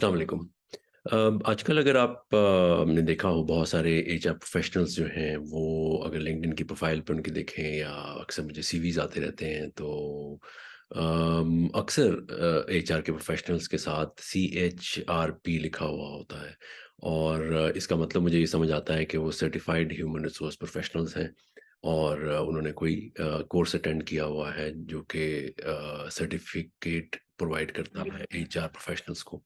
अस्सलाम वालेकुम। आजकल अगर आप ने देखा हो बहुत सारे एचआर प्रोफेशनल्स जो हैं वो अगर लिंक्डइन की प्रोफाइल पे उनकी देखें या अक्सर मुझे सीवीज आते रहते हैं तो अक्सर एचआर के प्रोफेशनल्स के साथ CHRP लिखा हुआ होता है और इसका मतलब मुझे ये समझ आता है कि वो सर्टिफाइड ह्यूमन रिसोर्स प्रोफेशनल्स हैं और उन्होंने कोई कोर्स अटेंड किया हुआ है जो कि सर्टिफिकेट प्रोवाइड करता है एचआर प्रोफेशनल्स को।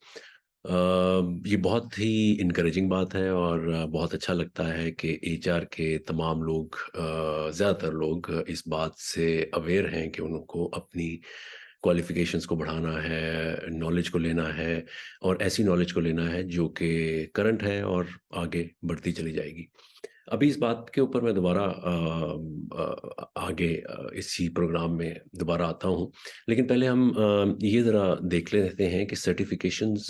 ये बहुत ही इनकरेजिंग बात है और बहुत अच्छा लगता है कि एचआर के तमाम लोग ज़्यादातर लोग इस बात से अवेयर हैं कि उनको अपनी क्वालिफ़िकेशंस को बढ़ाना है, नॉलेज को लेना है और ऐसी नॉलेज को लेना है जो कि करंट है और आगे बढ़ती चली जाएगी। अभी इस बात के ऊपर मैं दोबारा आगे इसी प्रोग्राम में दोबारा आता हूँ। लेकिन पहले हम ये ज़रा देख लेते हैं कि सर्टिफ़िकेशंस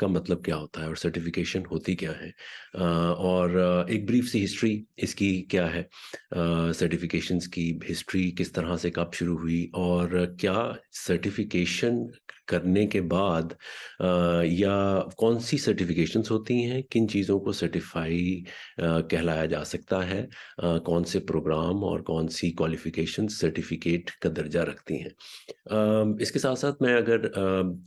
का मतलब क्या होता है और सर्टिफ़िकेशन होती क्या है? और एक ब्रीफ सी हिस्ट्री इसकी क्या है? सर्टिफ़िकेशंस की हिस्ट्री किस तरह से कब शुरू हुई और क्या सर्टिफ़िकेशन करने के बाद या कौन-सी सर्टिफ़िकेशंस होती हैं? किन चीज़ों को कहलाया जा सकता है, कौन से प्रोग्राम और कौन सी क्वालिफिकेशन सर्टिफिकेट का दर्जा रखती हैं। इसके साथ साथ मैं अगर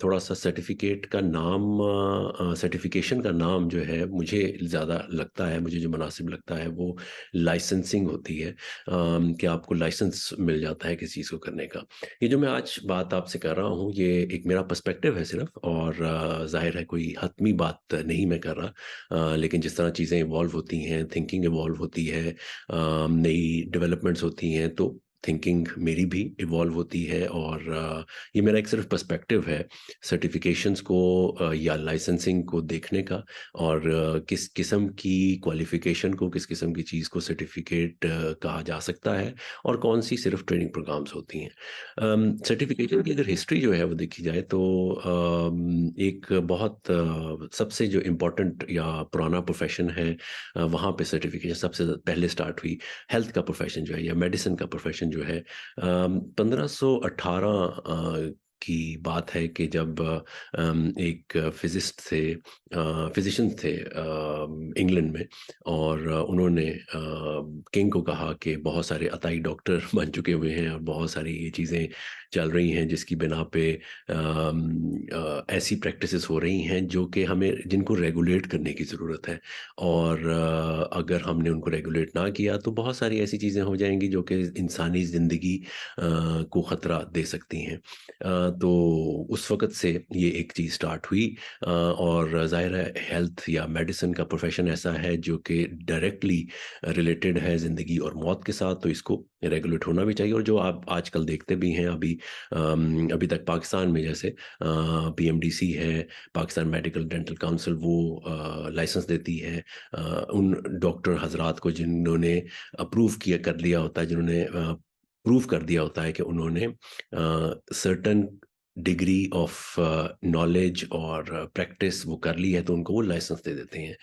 थोड़ा सा सर्टिफिकेट का नाम सर्टिफिकेशन का नाम जो है मुझे ज़्यादा लगता है, मुझे जो मुनासिब लगता है वो लाइसेंसिंग होती है, कि आपको लाइसेंस मिल जाता है किसी चीज़ को करने का। ये जो मैं आज बात आपसे कर रहा हूँ ये एक मेरा पर्सपेक्टिव है सिर्फ और ज़ाहिर है कोई हतमी बात नहीं मैं कर रहा, लेकिन जिस तरह चीज़ें इवॉल्व होती हैं, थिंकिंग इवॉल्व होती है, नई डेवलपमेंट्स होती हैं, तो थिंकिंग मेरी भी इवॉल्व होती है और ये मेरा एक सिर्फ पर्सपेक्टिव है सर्टिफिकेशंस को या लाइसेंसिंग को देखने का और किस किस्म की क्वालिफिकेशन को, किस किस्म की चीज़ को सर्टिफिकेट कहा जा सकता है और कौन सी सिर्फ ट्रेनिंग प्रोग्राम्स होती हैं। सर्टिफिकेशन की अगर हिस्ट्री जो है वो देखी जाए तो एक बहुत सबसे जो इम्पोर्टेंट या पुराना प्रोफेशन है, वहाँ पे सर्टिफिकेशन सबसे पहले स्टार्ट हुई। हेल्थ का प्रोफेशन जो है या मेडिसिन का प्रोफेशन जो है 1518 की बात है कि जब एक फिजिशियन थे इंग्लैंड में और उन्होंने किंग को कहा कि बहुत सारे अताई डॉक्टर बन चुके हुए हैं और बहुत सारी ये चीज़ें चल रही हैं जिसकी बिना पे ऐसी प्रैक्टिसेस हो रही हैं जो कि हमें जिनको रेगुलेट करने की ज़रूरत है और अगर हमने उनको रेगुलेट ना किया तो बहुत सारी ऐसी चीज़ें हो जाएंगी जो कि इंसानी ज़िंदगी को ख़तरा दे सकती हैं। तो उस वक़्त से ये एक चीज़ स्टार्ट हुई और ज़ाहिर है हेल्थ या मेडिसिन का प्रोफेशन ऐसा है जो कि डायरेक्टली रिलेटेड है ज़िंदगी और मौत के साथ, तो इसको रेगुलेट होना भी चाहिए और जो आप आजकल देखते भी हैं अभी तक पाकिस्तान में जैसे PMDC है, पाकिस्तान मेडिकल डेंटल काउंसिल, वो लाइसेंस देती है उन डॉक्टर हज़रात को जिन्होंने अप्रूव किया कर लिया होता है, जिन्होंने प्रूव कर दिया होता है कि उन्होंने सर्टेन डिग्री ऑफ नॉलेज और प्रैक्टिस वो कर ली है, तो उनको वो लाइसेंस दे देते हैं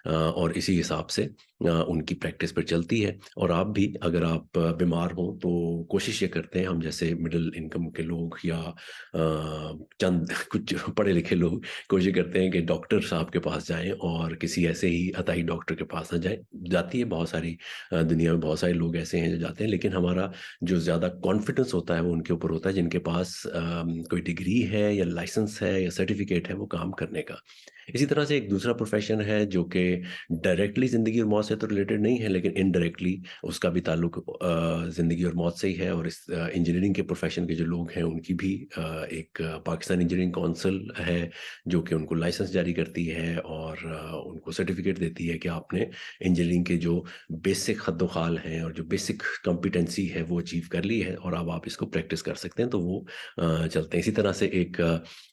और इसी हिसाब से उनकी प्रैक्टिस पर चलती है। और आप भी अगर आप बीमार हो तो कोशिश ये करते हैं, हम जैसे मिडिल इनकम के लोग या चंद कुछ पढ़े लिखे लोग कोशिश करते हैं कि डॉक्टर साहब के पास जाएं और किसी ऐसे ही अताई डॉक्टर के पास ना जाएं। जाती है बहुत सारी दुनिया में बहुत सारे लोग ऐसे हैं जो जाते हैं, लेकिन हमारा जो ज़्यादा कॉन्फिडेंस होता है वो उनके ऊपर होता है जिनके पास कोई डिग्री है या लाइसेंस है या सर्टिफिकेट है वो काम करने का। इसी तरह से एक दूसरा प्रोफेशन है जो कि डायरेक्टली ज़िंदगी और मौत से तो रिलेटेड नहीं है, लेकिन इनडायरेक्टली उसका भी ताल्लुक ज़िंदगी और मौत से ही है और इस इंजीनियरिंग के प्रोफेशन के जो लोग हैं उनकी भी एक पाकिस्तान इंजीनियरिंग काउंसिल है जो कि उनको लाइसेंस जारी करती है और उनको सर्टिफिकेट देती है कि आपने इंजीनियरिंग के जो बेसिक खद्दोखाल हैं और जो बेसिक कॉम्पिटेंसी है वो अचीव कर ली है और अब आप इसको प्रैक्टिस कर सकते हैं, तो वो चलते हैं। इसी तरह से एक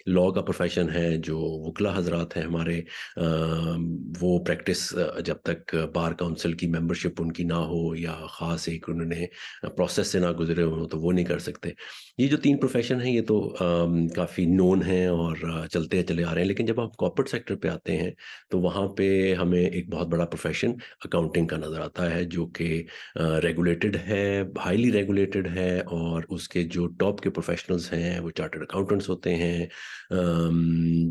लॉ का प्रोफेशन है जो वकला हजरात हैं हमारे, वो प्रैक्टिस जब तक बार काउंसिल की मेंबरशिप उनकी ना हो या ख़ास एक उन्होंने प्रोसेस से ना गुजरे हो तो वो नहीं कर सकते। ये जो 3 प्रोफेशन हैं ये तो काफ़ी नोन हैं और चलते चले आ रहे हैं, लेकिन जब आप कॉर्पोरेट सेक्टर पे आते हैं तो वहाँ पे हमें एक बहुत बड़ा प्रोफेशन अकाउंटिंग का नज़र आता है जो कि रेगुलेटेड है, हाईली रेगुलेटेड है और उसके जो टॉप के प्रोफेशनल्स हैं वो चार्टर्ड अकाउंटेंट्स होते हैं,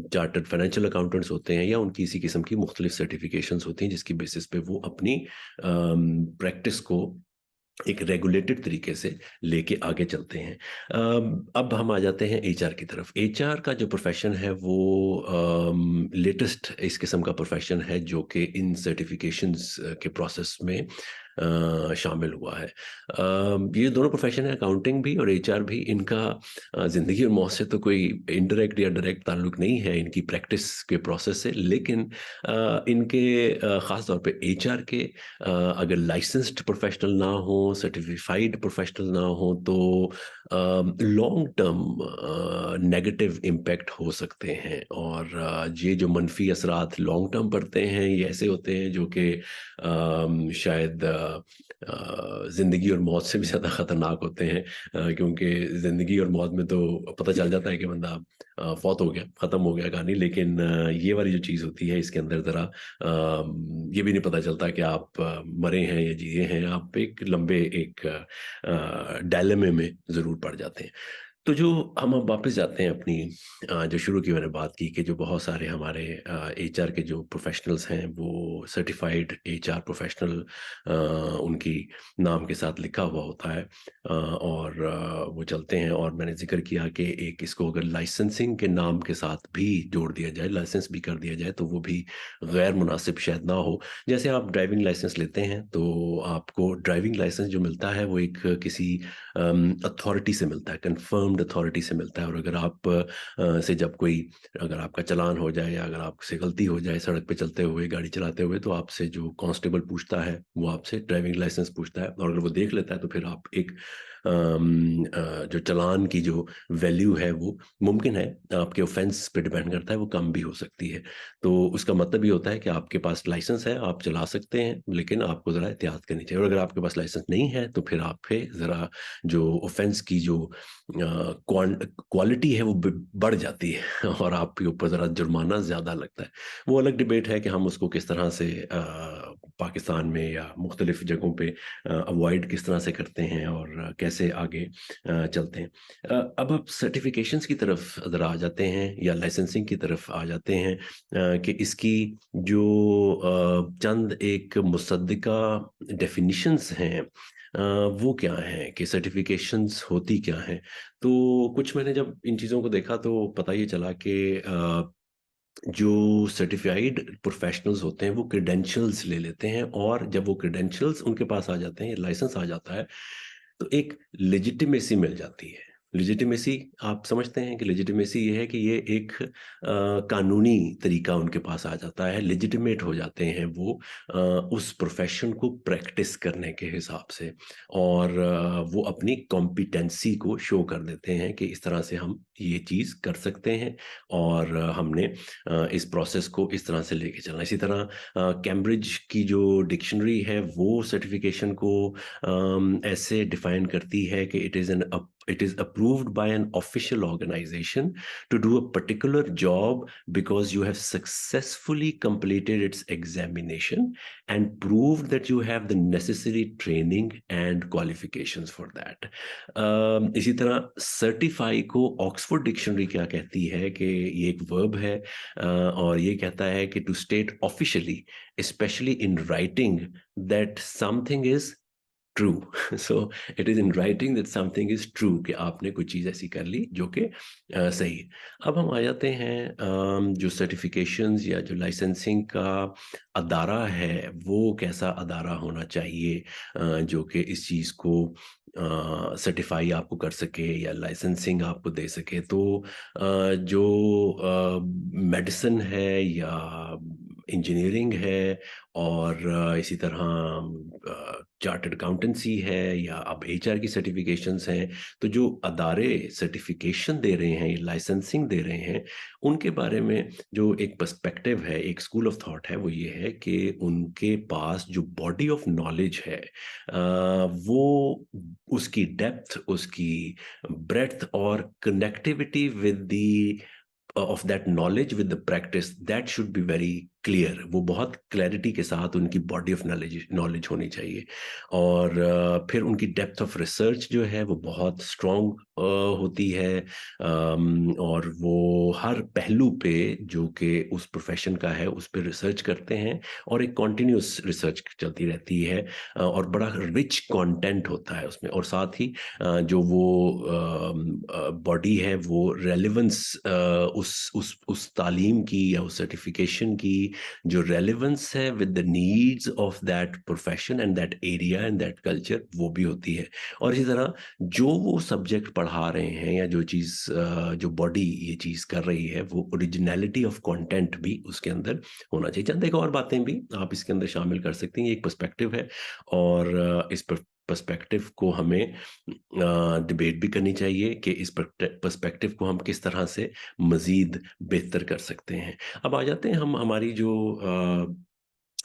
चार्टर्ड फाइनेंशियल अकाउंटेंट्स सर्टिफिकेट्स होते हैं या उनकी इसी किस्म की मुख्तलिफ सर्टिफिकेशंस होती हैं जिसकी बेसिस पे वो अपनी प्रैक्टिस को एक रेगुलेटेड तरीके से लेके आगे चलते हैं। अब हम आ जाते हैं एचआर की तरफ। एचआर का जो प्रोफेशन है वो लेटेस्ट इस किस्म का प्रोफेशन है जो कि इन सर्टिफिकेशंस के प्रोसेस में शामिल हुआ है। ये दोनों प्रोफेशन है, अकाउंटिंग भी और एचआर भी, इनका ज़िंदगी और मौत से तो कोई इनडायरेक्ट या डायरेक्ट ताल्लुक नहीं है इनकी प्रैक्टिस के प्रोसेस से, लेकिन इनके ख़ास तौर पे एचआर के अगर लाइसेंस्ड प्रोफेशनल ना हो, सर्टिफाइड प्रोफेशनल ना हो तो लॉन्ग टर्म नेगेटिव इम्पैक्ट हो सकते हैं। और ये जो मनफी असरात लॉन्ग टर्म पड़ते हैं ये ऐसे होते हैं जो कि शायद ज़िंदगी और मौत से भी ज़्यादा ख़तरनाक होते हैं, क्योंकि ज़िंदगी और मौत में तो पता चल जाता है कि बंदा फौत हो गया, ख़त्म हो गया कहानी, लेकिन ये वाली जो चीज़ होती है इसके अंदर ज़रा ये भी नहीं पता चलता कि आप मरे हैं या जिए हैं, आप एक लंबे एक डायलेमे में ज़रूर पड़ जाते हैं। तो जो हम अब वापस जाते हैं अपनी जो शुरू की मैंने बात की कि जो बहुत सारे हमारे एचआर के जो प्रोफेशनल्स हैं वो सर्टिफाइड एचआर प्रोफेशनल उनकी नाम के साथ लिखा हुआ होता है, और वो चलते हैं। और मैंने जिक्र किया कि एक इसको अगर लाइसेंसिंग के नाम के साथ भी जोड़ दिया जाए, लाइसेंस भी कर दिया जाए, तो वो भी गैर मुनासिब शायद ना हो। जैसे आप ड्राइविंग लाइसेंस लेते हैं तो आपको ड्राइविंग लाइसेंस जो मिलता है वो एक किसी अथॉरिटी से मिलता है, कंफर्म्ड अथॉरिटी से मिलता है। और अगर आप से जब कोई, अगर आपका चालान हो जाए या अगर आपसे गलती हो जाए सड़क पे चलते हुए, गाड़ी चलाते हुए, तो आपसे जो कांस्टेबल पूछता है वो आपसे ड्राइविंग लाइसेंस पूछता है, और अगर वो देख लेता है तो फिर आप एक जो चालान की जो वैल्यू है वो मुमकिन है, आपके ऑफेंस पे डिपेंड करता है, वो कम भी हो सकती है। तो उसका मतलब ये होता है कि आपके पास लाइसेंस है, आप चला सकते हैं, लेकिन आपको ज़रा एहतियात करनी चाहिए। और अगर आपके पास लाइसेंस नहीं है तो फिर आप पे ज़रा जो ऑफेंस की जो क्वालिटी है वो बढ़ जाती है और आपके ऊपर ज़रा जुर्माना ज़्यादा लगता है। वो अलग डिबेट है कि हम उसको किस तरह से पाकिस्तान में या मुख्तलिफ जगहों पे अवॉइड किस तरह से करते हैं और कैसे आगे चलते हैं। अब आप सर्टिफिकेशंस की तरफ ज़रा आ जाते हैं या लाइसेंसिंग की तरफ आ जाते हैं, कि इसकी जो चंद एक मुसद्दिका डेफिनिशंस हैं, वो क्या हैं, कि सर्टिफिकेशंस होती क्या हैं। तो कुछ मैंने जब इन चीज़ों को देखा तो पता ये चला कि जो सर्टिफाइड प्रोफेशनल्स होते हैं वो क्रेडेंशियल्स ले लेते हैं, और जब वो क्रेडेंशियल्स उनके पास आ जाते हैं, लाइसेंस आ जाता है, तो एक लेजिटिमेसी मिल जाती है। लेजिटिमेसी, आप समझते हैं कि लेजिटिमेसी ये है कि ये एक कानूनी तरीका उनके पास आ जाता है, लेजिटिमेट हो जाते हैं वो उस प्रोफेशन को प्रैक्टिस करने के हिसाब से, और वो अपनी कॉम्पिटेंसी को शो कर देते हैं कि इस तरह से हम ये चीज़ कर सकते हैं, और हमने इस प्रोसेस को इस तरह से लेके चलना। इसी तरह कैम्ब्रिज की जो डिक्शनरी है वो सर्टिफिकेशन को ऐसे डिफाइन करती है कि it is approved by an official organization to do a particular job because you have successfully completed its examination and proved that you have the necessary training and qualifications for that. इसी तरह certify को Oxford dictionary क्या कहती है कि ये एक verb है, और ये कहता है कि to state officially, especially in writing, that something is true. So it is in writing that something is true, कि आपने कोई चीज़ ऐसी कर ली जो कि सही है। अब हम आ जाते हैं जो सर्टिफिकेशंस या जो लाइसेंसिंग का अदारा है वो कैसा अदारा होना चाहिए, जो कि इस चीज़ को सर्टिफाई आपको कर सके या लाइसेंसिंग आपको दे सके। तो जो मेडिसिन है या इंजीनियरिंग है, और इसी तरह चार्टर्ड अकाउंटेंसी है, या अब एचआर की सर्टिफिकेशंस हैं, तो जो अदारे सर्टिफिकेशन दे रहे हैं, लाइसेंसिंग दे रहे हैं, उनके बारे में जो एक पर्सपेक्टिव है, एक स्कूल ऑफ थॉट है, वो ये है कि उनके पास जो बॉडी ऑफ नॉलेज है, वो उसकी डेप्थ, उसकी ब्रेड्थ और connectivity with the of that knowledge with the practice, that should be very clear, वो बहुत क्लैरिटी के साथ उनकी बॉडी ऑफ नॉलेज नॉलेज होनी चाहिए। और फिर उनकी डेप्थ ऑफ रिसर्च जो है वो बहुत स्ट्रॉन्ग होती है। और वो हर पहलू पे जो कि उस प्रोफेशन का है उस पे रिसर्च करते हैं, और एक कॉन्टिन्यूस रिसर्च चलती रहती है। और बड़ा रिच कंटेंट होता है उसमें, और साथ ही जो वो बॉडी है वो रेलेवेंस, उस तालीम की या उस सर्टिफिकेशन की जो रेलेवेंस है with the needs of that profession and that area and that culture, वो भी होती है। और इसी तरह जो वो सब्जेक्ट पढ़ा रहे हैं या जो चीज़ जो बॉडी ये चीज़ कर रही है, वो ओरिजिनलिटी ऑफ कंटेंट भी उसके अंदर होना चाहिए। चंद एक और बातें भी आप इसके अंदर शामिल कर सकते हैं। ये एक पर्सपेक्टिव है, और इस पर्सपेक्टिव को हमें डिबेट भी करनी चाहिए कि इस पर्सपेक्टिव को हम किस तरह से मज़ीद बेहतर कर सकते हैं। अब आ जाते हैं हम हमारी जो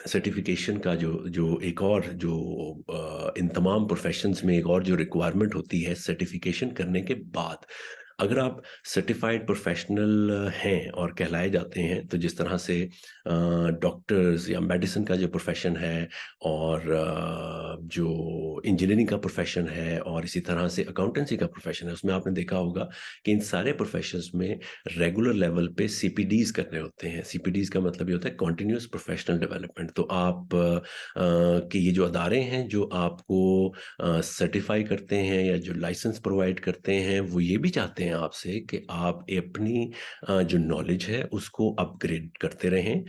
सर्टिफिकेशन का जो जो एक और जो इन तमाम प्रोफेशंस में एक और जो रिक्वायरमेंट होती है सर्टिफिकेशन करने के बाद। अगर आप सर्टिफाइड प्रोफेशनल हैं और कहलाए जाते हैं, तो जिस तरह से डॉक्टर्स या मेडिसिन का जो प्रोफेशन है, और जो इंजीनियरिंग का प्रोफेशन है, और इसी तरह से अकाउंटेंसी का प्रोफेशन है, उसमें आपने देखा होगा कि इन सारे प्रोफेशंस में रेगुलर लेवल पे सीपीडीज करने होते हैं। सीपीडीज का मतलब ये होता है कॉन्टिन्यूस प्रोफेशनल डेवलपमेंट। तो आप कि ये जो अदारे हैं जो आपको सर्टिफाई करते हैं या जो लाइसेंस प्रोवाइड करते हैं, वो ये भी चाहते हैं आपसे कि आप अपनी जो नॉलेज है उसको अपग्रेड करते रहें,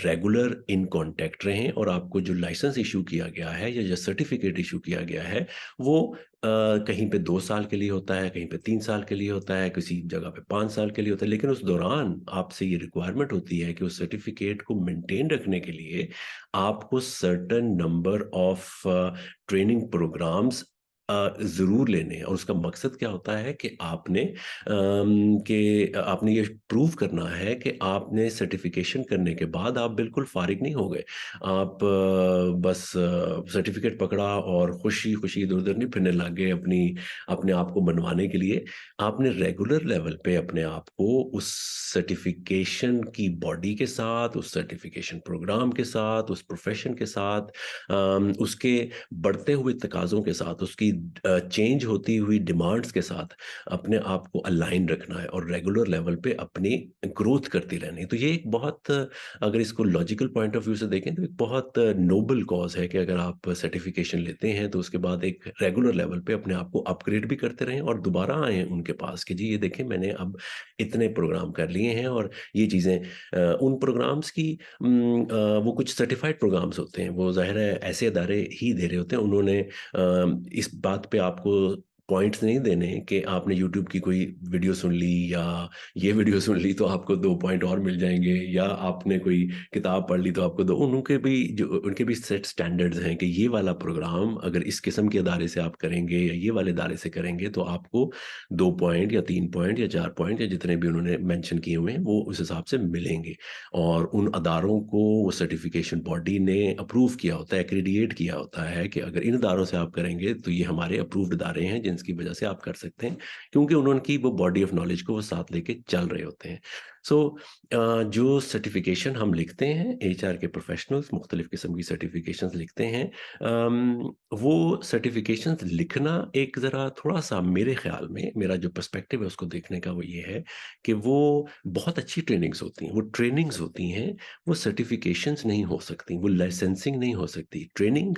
रेगुलर इन कांटेक्ट रहें, और आपको जो लाइसेंस इशू किया गया है या जो सर्टिफिकेट इशू किया गया है वो कहीं पे 2 साल के लिए होता है, कहीं पे 3 साल के लिए होता है, किसी जगह पे 5 साल के लिए होता है। लेकिन उस दौरान आपसे ये रिक्वायरमेंट होती है कि उस सर्टिफिकेट को मेंटेन रखने के लिए आपको certain number of training programs ज़रूर लेने हैं। और उसका मकसद क्या होता है कि आपने ये प्रूव करना है कि आपने सर्टिफिकेशन करने के बाद आप बिल्कुल फारिग नहीं हो गए। आप बस सर्टिफिकेट पकड़ा और खुशी-खुशी इधर-उधर नहीं फिरने लग गए अपने आप को मनवाने के लिए। आपने रेगुलर लेवल पे अपने आप को उस सर्टिफिकेशन की बॉडी के साथ, उस सर्टिफिकेशन प्रोग्राम के साथ, उस प्रोफ़ेशन के साथ, उसके बढ़ते हुए तकाज़ों के साथ, उसकी चेंज होती हुई डिमांड्स के साथ अपने आप को अलाइन रखना है, और रेगुलर लेवल पे अपनी ग्रोथ करती रहनी है। तो ये एक बहुत, अगर इसको लॉजिकल पॉइंट ऑफ व्यू से देखें, तो एक बहुत नोबल कॉज़ है कि अगर आप सर्टिफिकेशन लेते हैं तो उसके बाद एक रेगुलर लेवल पे अपने आप को अपग्रेड भी करते रहें, और दोबारा आएँ उनके पास कि जी ये देखें मैंने अब इतने प्रोग्राम कर लिए हैं, और ये चीज़ें उन प्रोग्राम्स की वो कुछ सर्टिफाइड प्रोग्राम्स होते हैं, वो ज़ाहिर है ऐसे इदारे ही दे रहे होते हैं। उन्होंने इस बात पे आपको पॉइंट्स नहीं देने कि आपने यूट्यूब की कोई वीडियो सुन ली या ये वीडियो सुन ली तो आपको 2 पॉइंट और मिल जाएँगे, या आपने कोई किताब पढ़ ली तो आपको 2, उनके भी सेट स्टैंडर्ड्स हैं कि ये वाला प्रोग्राम अगर इस किस्म के अदारे से आप करेंगे या ये वाले अदारे से करेंगे तो आपको 2 पॉइंट या 3 पॉइंट या 4 पॉइंट या जितने भी उन्होंने मेंशन किए हुए हैं वो उस हिसाब से मिलेंगे। और उन अदारों को वो सर्टिफिकेशन बॉडी ने अप्रूव किया होता है, एक्रीडिएट किया होता है कि अगर इन अदारों से आप करेंगे तो ये हमारे अप्रूव्ड अदारे हैं जिनकी वजह से आप कर सकते हैं, क्योंकि उन्होंने वो बॉडी ऑफ नॉलेज को वो साथ लेके चल रहे होते हैं। सो जो सर्टिफिकेशन हम लिखते हैं, एचआर के प्रोफेशनल्स मुख्तलिफ किस्म की सर्टिफिकेशंस लिखते हैं, वो सर्टिफिकेशंस लिखना एक ज़रा थोड़ा-सा मेरे ख़्याल में मेरा जो पर्सपेक्टिव है उसको देखने का वो ये है कि वो बहुत अच्छी ट्रेनिंग्स होती हैं। वो ट्रेनिंग्स होती हैं, वो सर्टिफिकेशंस नहीं हो सकती, वो लाइसेंसिंग नहीं हो सकती। ट्रेनिंग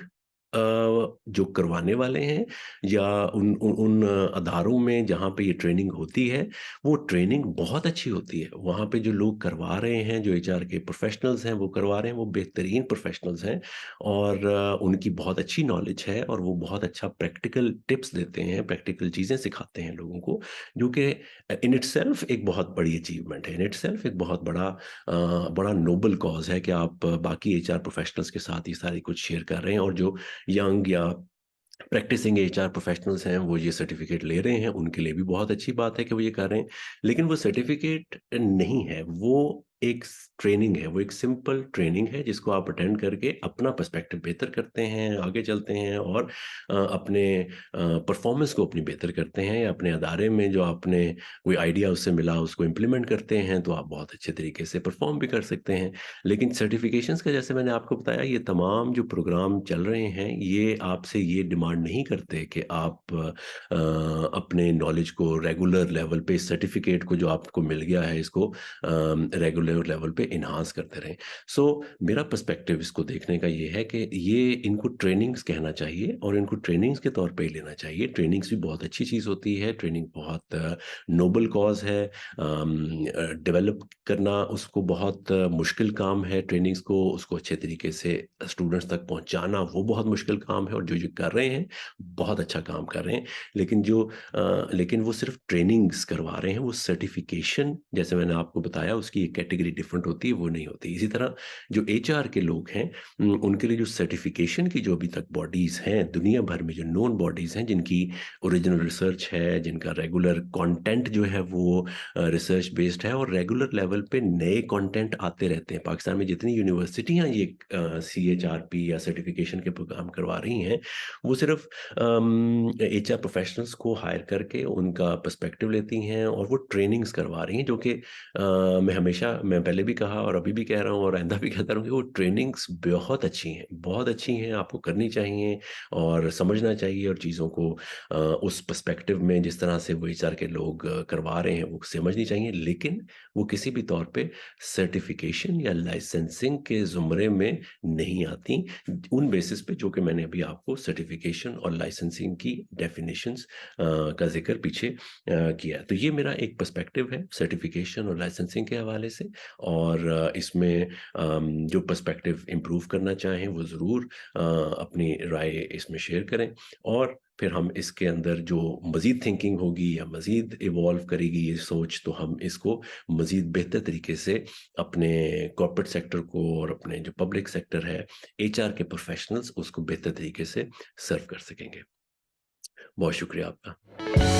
जो करवाने वाले हैं या उन अदारों में जहाँ पे ये ट्रेनिंग होती है, वो ट्रेनिंग बहुत अच्छी होती है। वहाँ पे जो लोग करवा रहे हैं, जो एचआर के प्रोफ़ेशनल्स हैं, वो करवा रहे हैं, वो बेहतरीन प्रोफ़ेशनल्स हैं, और उनकी बहुत अच्छी नॉलेज है, और वो बहुत अच्छा प्रैक्टिकल टिप्स देते हैं, प्रैक्टिकल चीज़ें सिखाते हैं लोगों को, जो कि इन इटसेल्फ एक बहुत बड़ी अचीवमेंट है। इन इटसेल्फ एक बहुत बड़ा नोबल कॉज़ है कि आप बाकी एचआर प्रोफ़ेशनल्स के साथ ये सारी कुछ शेयर कर रहे हैं, और जो यंग या प्रैक्टिसिंग एचआर प्रोफेशनल्स हैं वो ये सर्टिफिकेट ले रहे हैं, उनके लिए भी बहुत अच्छी बात है कि वो ये कर रहे हैं। लेकिन वो सर्टिफिकेट नहीं है, वो एक ट्रेनिंग है, वो एक सिंपल ट्रेनिंग है जिसको आप अटेंड करके अपना पर्सपेक्टिव बेहतर करते हैं, आगे चलते हैं और अपने परफॉर्मेंस को अपनी बेहतर करते हैं, या अपने अदारे में जो आपने कोई आइडिया उससे मिला उसको इम्प्लीमेंट करते हैं, तो आप बहुत अच्छे तरीके से परफॉर्म भी कर सकते हैं। लेकिन सर्टिफिकेशंस का, जैसे मैंने आपको बताया, ये तमाम जो प्रोग्राम चल रहे हैं, ये आपसे ये डिमांड नहीं करते कि आप अपने नॉलेज को रेगुलर लेवल पे, सर्टिफिकेट को जो आपको मिल गया है इसको रेगुलर लेवल पे एनहांस करते रहें। सो मेरा पर्सपेक्टिव इसको देखने का ये है कि ये इनको ट्रेनिंग्स कहना चाहिए और इनको ट्रेनिंग्स के तौर पे ही लेना चाहिए। ट्रेनिंग्स भी बहुत अच्छी चीज़ होती है, ट्रेनिंग बहुत नोबल कॉज़ है। डेवलप करना उसको बहुत मुश्किल काम है, ट्रेनिंग्स को उसको अच्छे तरीके से स्टूडेंट्स तक पहुँचाना वो बहुत मुश्किल काम है, और जो कर रहे हैं, बहुत अच्छा काम कर रहे हैं। लेकिन लेकिन वो सिर्फ ट्रेनिंग्स करवा रहे हैं, वो सर्टिफिकेशन, जैसे मैंने आपको बताया, उसकी एक कैटेगरी डिफरेंट होती है, वो नहीं होती। इसी तरह जो एचआर के लोग हैं, उनके लिए जो सर्टिफिकेशन की जो अभी तक बॉडीज़ हैं, दुनिया भर में जो नोन बॉडीज़ हैं, जिनकी ओरिजिनल रिसर्च है, जिनका रेगुलर कंटेंट जो है वो रिसर्च बेस्ड है, और रेगुलर लेवल पे नए कंटेंट आते रहते हैं। पाकिस्तान में जितनी यूनिवर्सिटियाँ ये सीएचआरपी या सर्टिफिकेशन के प्रोग्राम करवा रही हैं, वो सिर्फ एचआर प्रोफेशनल्स को हायर करके उनका पर्सपेक्टिव लेती हैं और वो ट्रेनिंग्स करवा रही हैं, जो कि मैं पहले भी कहा और अभी भी कह रहा हूँ और आइंदा भी कहता रहूँ कि वो ट्रेनिंग्स बहुत अच्छी हैं, बहुत अच्छी हैं, आपको करनी चाहिए और समझना चाहिए, और चीज़ों को उस पर्सपेक्टिव में जिस तरह से वो एचआर के लोग करवा रहे हैं वो समझनी चाहिए। लेकिन वो किसी भी तौर पे सर्टिफिकेशन या लाइसेंसिंग के ज़ुमरे में नहीं आती, उन बेसिस पे जो कि मैंने अभी आपको सर्टिफिकेशन और लाइसेंसिंग की डेफिनेशंस का ज़िक्र पीछे किया है। तो ये मेरा एक पर्सपेक्टिव है सर्टिफिकेशन और लाइसेंसिंग के हवाले से, और इसमें जो पर्सपेक्टिव इम्प्रूव करना चाहें वो ज़रूर अपनी राय इसमें शेयर करें, और फिर हम इसके अंदर जो मज़ीद थिंकिंग होगी या मज़ीद इवॉल्व करेगी ये सोच, तो हम इसको मज़ीद बेहतर तरीके से अपने कॉर्पोरेट सेक्टर को और अपने जो पब्लिक सेक्टर है, एचआर के प्रोफेशनल्स, उसको बेहतर तरीके से सर्व कर सकेंगे। बहुत शुक्रिया आपका।